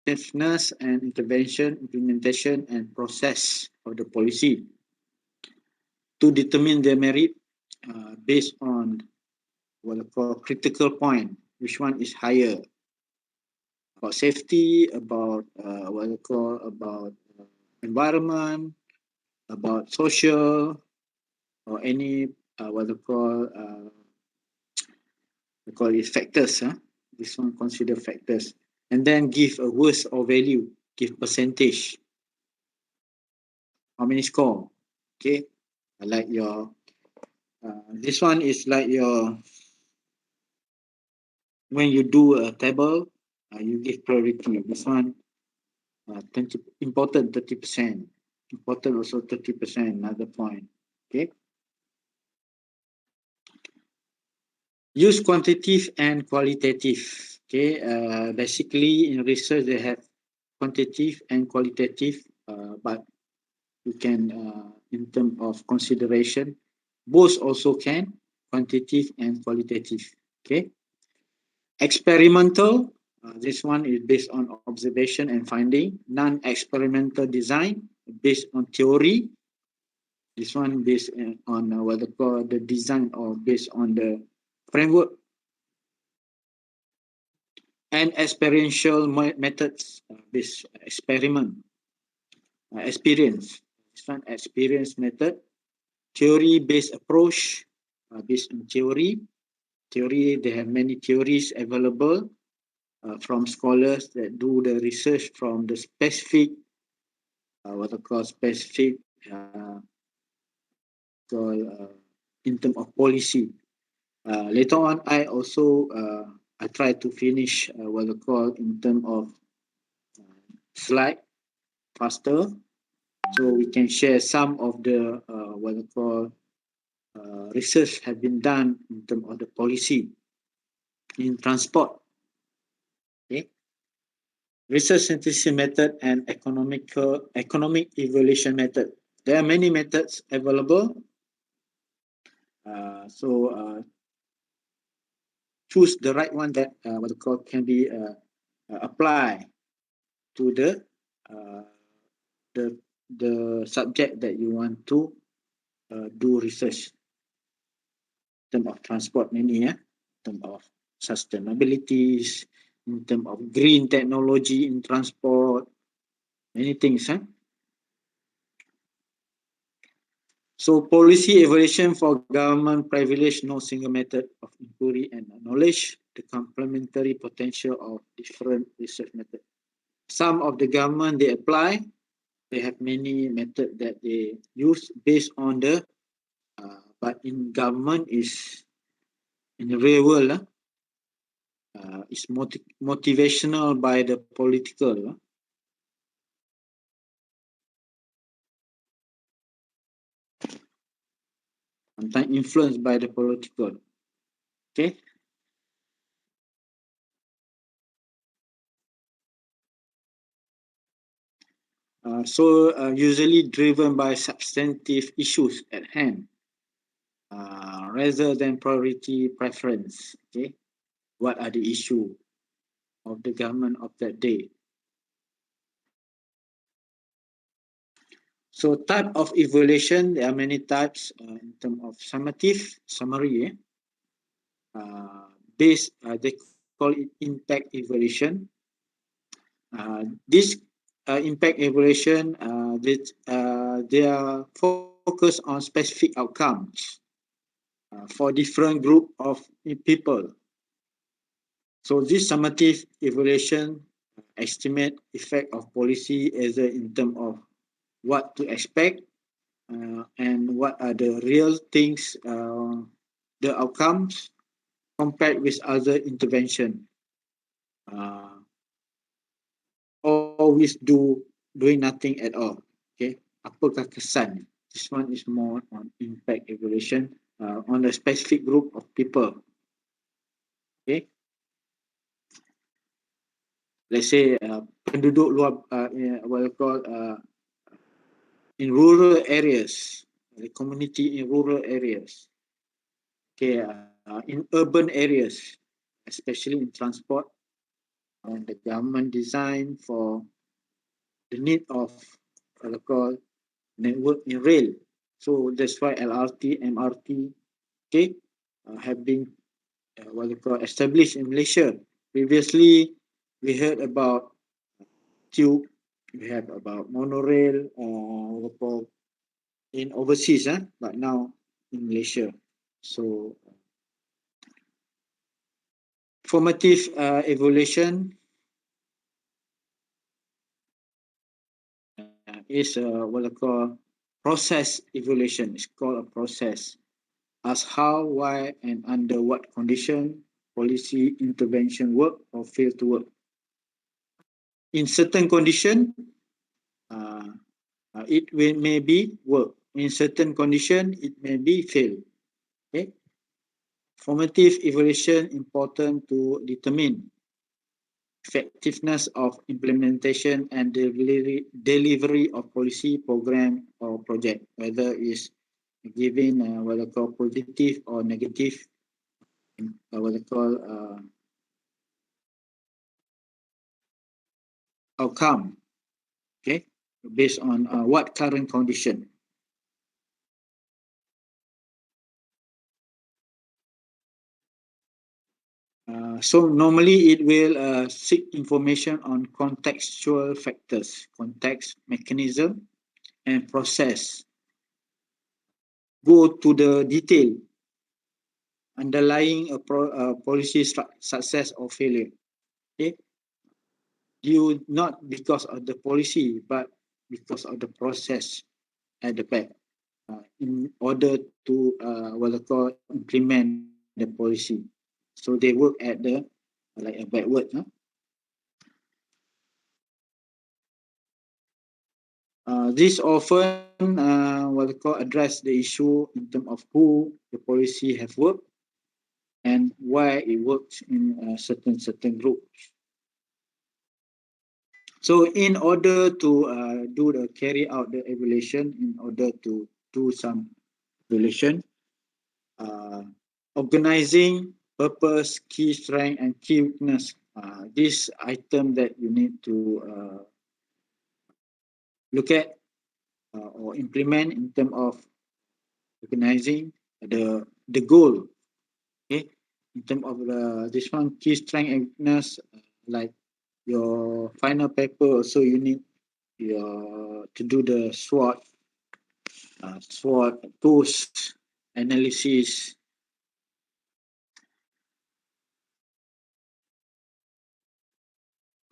effectiveness and intervention, implementation, and process of the policy. To determine their merit based on what I call critical point, which one is higher, about safety, about what I call about environment, about social, or any what I call it factors. This one consider factors, and then give a worth or value, give percentage. How many score? Okay, like your this one is like your when you do a table, you give priority. This one 20 important 30%, important also 30%. Another point. Okay. Use quantitative and qualitative. Okay, basically in research they have quantitative and qualitative, but you can, in terms of consideration, both also can, quantitative and qualitative. Okay. Experimental, this one is based on observation and finding. Non-experimental design, based on theory. This one based on what they call the design or based on the framework. And experiential methods, based experiment, experience. This one experience method. Theory-based approach, based on theory. Theory, they have many theories available from scholars that do the research from the specific, what I call specific, in terms of policy. Later on, I also I try to finish what I call in terms of slide faster, so we can share some of the what I call research have been done in terms of the policy in transport. Okay. Research synthesis method and economic evaluation method. There are many methods available. So choose the right one that what I call can be applied to the subject that you want to do research. In terms of transport, many, in terms of sustainability, in terms of green technology in transport, many things. So policy evaluation for government privilege, no single method of inquiry and knowledge, the complementary potential of different research methods. Some of the government they apply, they have many methods that they use based on the, but in government is, in the real world, is motivational by the political. Sometimes influenced by the political. Okay. So usually driven by substantive issues at hand, rather than priority preference. Okay, what are the issues of the government of that day? So type of evaluation, there are many types in terms of summative, summary. Based, they call it impact evaluation. This impact evaluation, they are focused on specific outcomes for different group of people. So this summative evaluation estimate effect of policy either in terms of what to expect and what are the real things, the outcomes compared with other intervention. Always doing nothing at all. Okay, apakah kesan? This one is more on impact evaluation on a specific group of people. Okay, let's say penduduk luar, what we call in rural areas, the community in rural areas. Okay, in urban areas, especially in transport, and the government design for the need of what we call network in rail. So that's why LRT, MRT, okay, have been what we call established in Malaysia. Previously, we heard about tube, we have about monorail, what we call in overseas, but now in Malaysia. So formative evolution is what I call process evolution. It's called a process. As how, why, and under what condition policy intervention work or fail to work. In certain condition, uh, it will maybe work. In certain condition, it may be fail. Okay. Formative evaluation important to determine effectiveness of implementation and delivery of policy, program, or project, whether is giving what I call positive or negative, what I call outcome, okay, based on what current condition. So normally it will seek information on contextual factors, context, mechanism, and process. Go to the detail underlying a policy success or failure. Okay, you not because of the policy, but because of the process at the back, in order to what I call implement the policy. So they work at the like a backward. This often what I call address the issue in terms of who the policy have worked and why it works in certain groups. So in order to do the carry out the evaluation, in order to do some evaluation, uh, organizing purpose, key strength, and key weakness. This item that you need to look at or implement in terms of organizing the goal. Okay, in terms of this one key strength and weakness, like your final paper, also you need your to do the SWOT post analysis.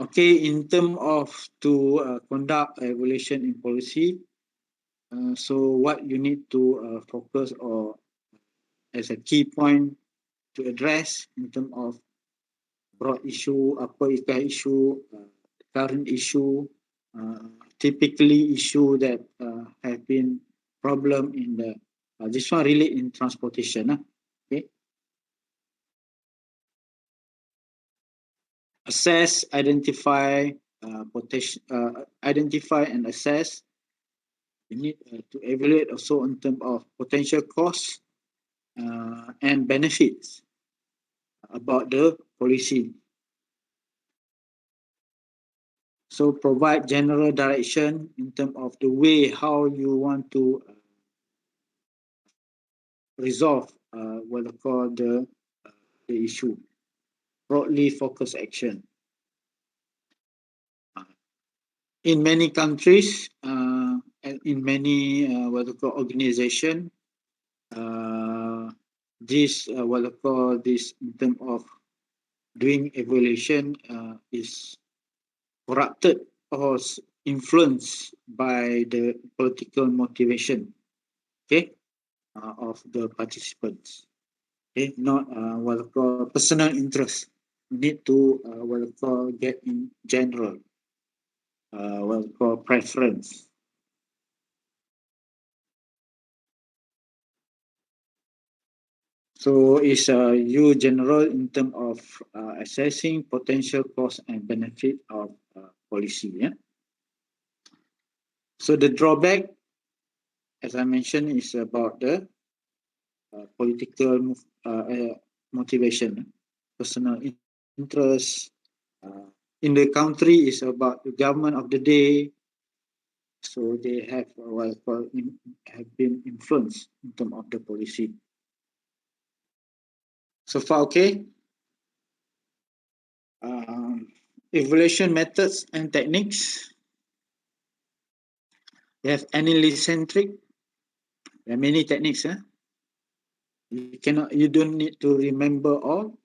Okay, in terms of to conduct evaluation in policy, so what you need to focus or as a key point to address in terms of broad issue, apa issue, current issue, typically issue that have been problem in the this one really in transportation. Okay, assess, identify, potential, identify and assess. You need to evaluate also in terms of potential costs and benefits about the policy. So provide general direction in terms of the way how you want to resolve what I call the issue. Broadly focused action. In many countries, and in many what I call organization, this what I call this in terms of doing evaluation is corrupted or influenced by the political motivation, okay, of the participants. Okay, not what I call personal interest. You need to what I call get in general, what I call preference. So it's you general in terms of assessing potential cost and benefit of policy. Yeah. So the drawback, as I mentioned, is about the political motivation, personal interest, in the country is about the government of the day. So they have have been influenced in terms of the policy. So far, okay. Evaluation methods and techniques. We have analycentric. There are many techniques. You don't need to remember all,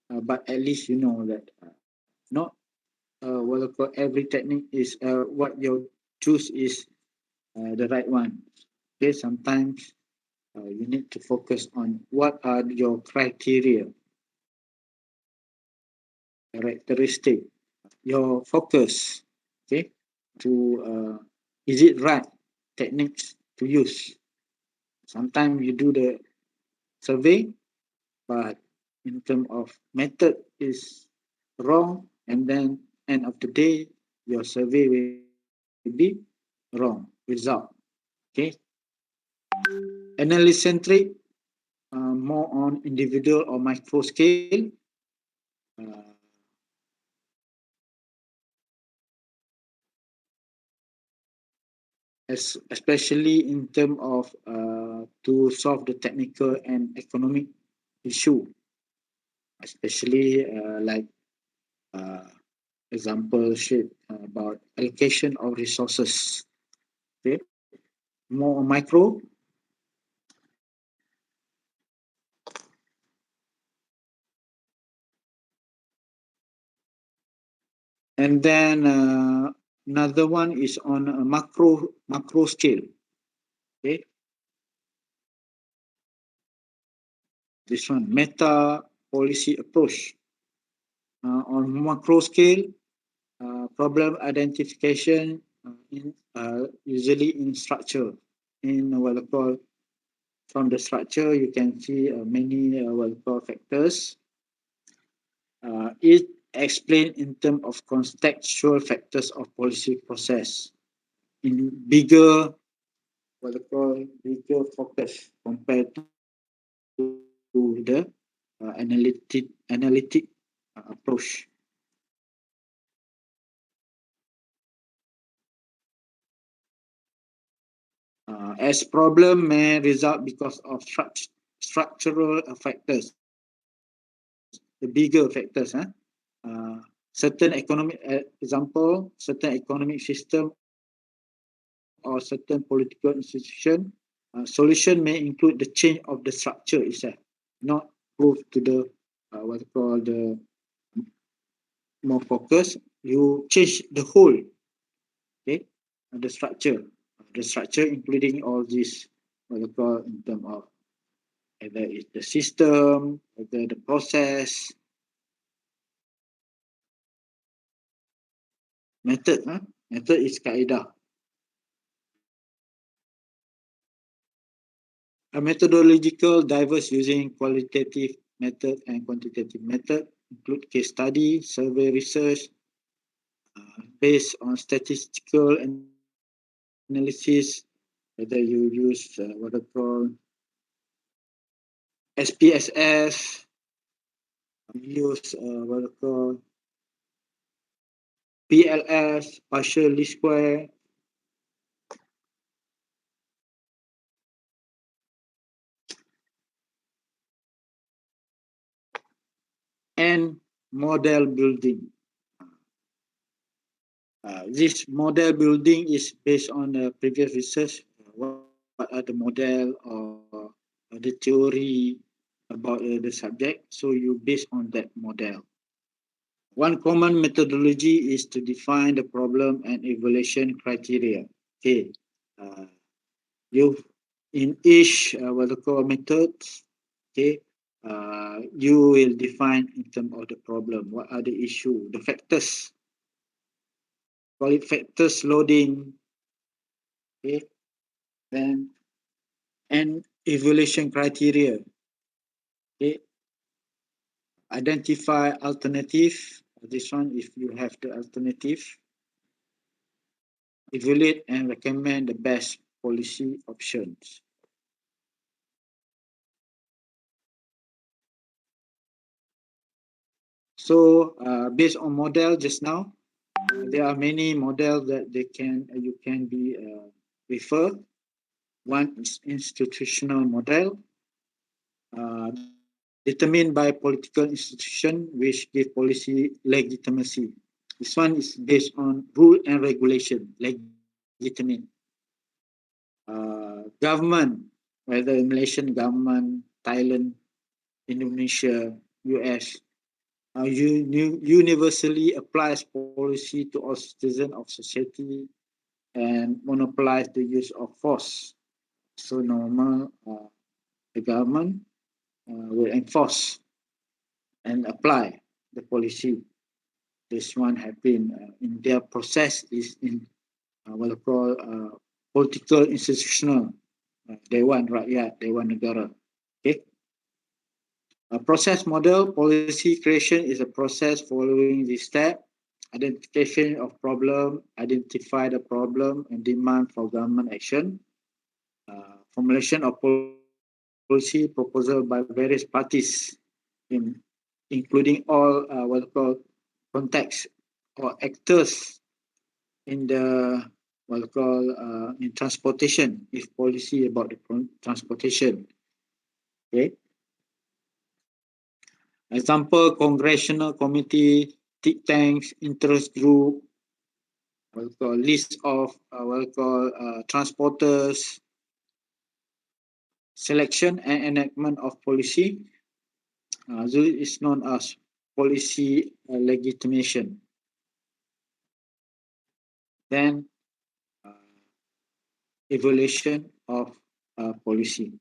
but at least you know that not every technique is what you choose is the right one. Okay, sometimes you need to focus on what are your criteria, characteristic, your focus. Okay, to is it right techniques to use? Sometimes you do the survey, but in terms of method is wrong, and then end of the day your survey will be wrong result. Okay, analycentric, more on individual or micro scale. uh, Especially in terms of to solve the technical and economic issue, especially like uh, example sheet about allocation of resources. Okay, more micro. And then another one is on a macro scale. Okay, this one meta policy approach. On macro scale, problem identification usually in structure. In what I call from the structure, you can see many what I call factors. It explained in terms of contextual factors of policy process in bigger what I call bigger focus compared to the analytic approach. As problem may result because of structural factors, the bigger factors. Certain economic example, certain economic system or certain political institution. Solution may include the change of the structure itself, not prove to the what we call the more focus. You change the whole, okay, the structure including all this what we call in terms of either it's the system, either the process, method. Method is kaedah. A methodological diverse using qualitative method and quantitative method include case study, survey research, based on statistical analysis, whether you use what I call SPSS, use what I call PLS, partial least square, and model building. This model building is based on the previous research. What are the model or the theory about the subject? So you base on that model. One common methodology is to define the problem and evaluation criteria. Okay, you in each what they call methods. Okay, you will define in terms of the problem. What are the issue, the factors? Call it factors loading. Okay, then and evaluation criteria. Okay, identify alternative. This one, if you have the alternative, evaluate and recommend the best policy options. So based on model just now, there are many models that you can be refer. One is institutional model, determined by political institution which give policy legitimacy. This one is based on rule and regulation, legitimate. Government, whether Malaysian government, Thailand, Indonesia, US, universally applies policy to all citizens of society and monopolize the use of force. So normal, the government will enforce and apply the policy. This one have been in their process is in what we call political institutional. Dewan Rakyat, Dewan Negara. Okay. A process model policy creation is a process following this step: identification of problem, identify the problem and demand for government action, formulation of policy proposal by various parties, including all what we call context or actors in the what we call in transportation, if policy about the transportation. Okay. Example, congressional committee, think tanks, interest group, what we call list of what we call transporters, selection and enactment of policy. So it is known as policy legitimation. Then evaluation of policy.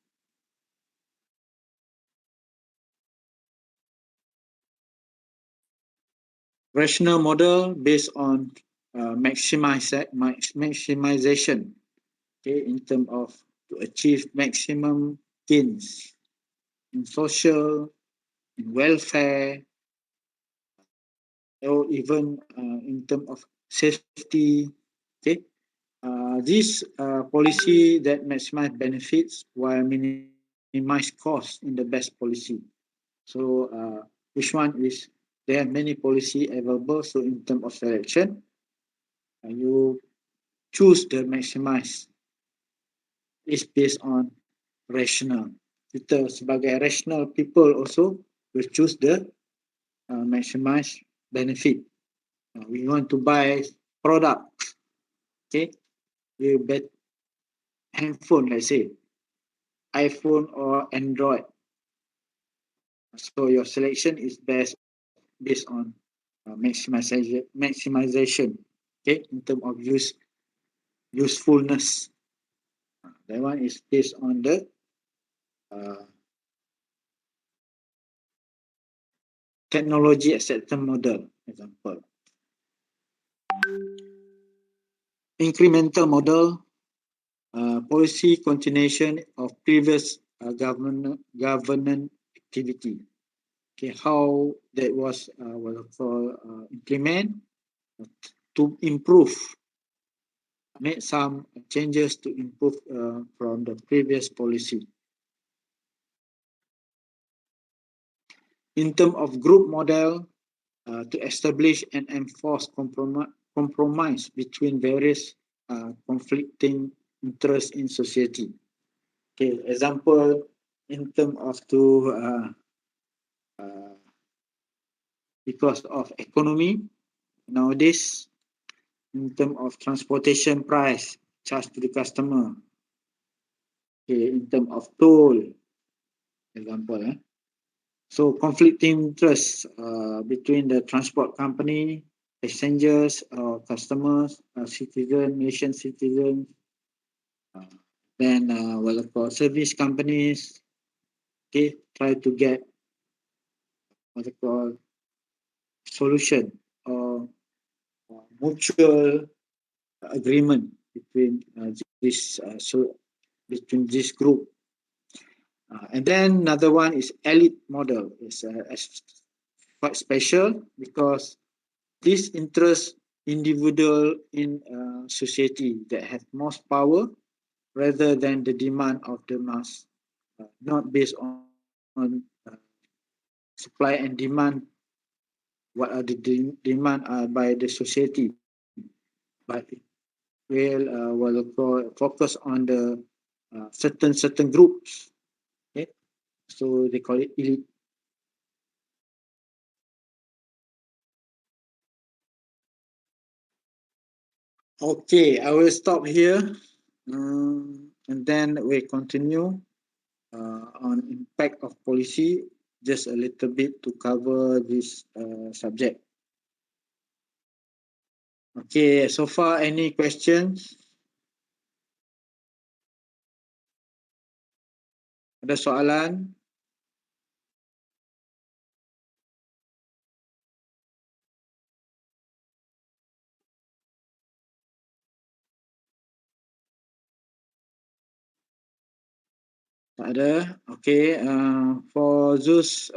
Rational model based on maximization, okay, in terms of to achieve maximum gains in social, in welfare, or even in terms of safety. Okay, this policy that maximize benefits while minimize cost in the best policy. So which one is, there are many policy available. So in terms of selection, you choose the maximize is based on rational. Kita sebagai rational people also will choose the maximize benefit. We want to buy product, okay? We bet handphone, let's say iPhone or Android. So your selection is based on maximization, okay, in terms of usefulness. That one is based on the technology acceptance model, example. Incremental model, policy continuation of previous governance activity. Okay, how that was what I call implement to improve, make some changes to improve from the previous policy. In terms of group model, to establish and enforce compromise between various conflicting interests in society. Okay, example, in terms of because of economy nowadays, in terms of transportation price charged to the customer, okay, in terms of toll, example. So conflicting interests between the transport company, passengers, customers, Malaysian citizens, then what I call service companies, okay, try to get what I call solution or mutual agreement between between this group. And then another one is elite model. It's quite special because this interests individual in society that have most power rather than the demand of the mass, not based on supply and demand what are the demand by the society, but it will focus on the certain groups. Okay, so they call it elite. Okay, I will stop here, and then we continue on impact of policy, just a little bit to cover this subject. Okay, so far any questions? Ada soalan? Tak ada. Okay, for those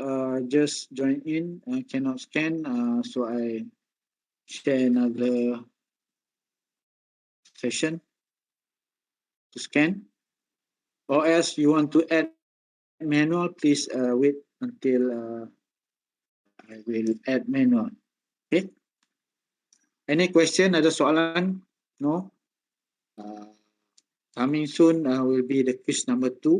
just join in, cannot scan, so I share another session to scan. Or else you want to add manual, please wait until I will add manual. Okay. Any question? Ada soalan? No? Coming soon will be the quiz number 2.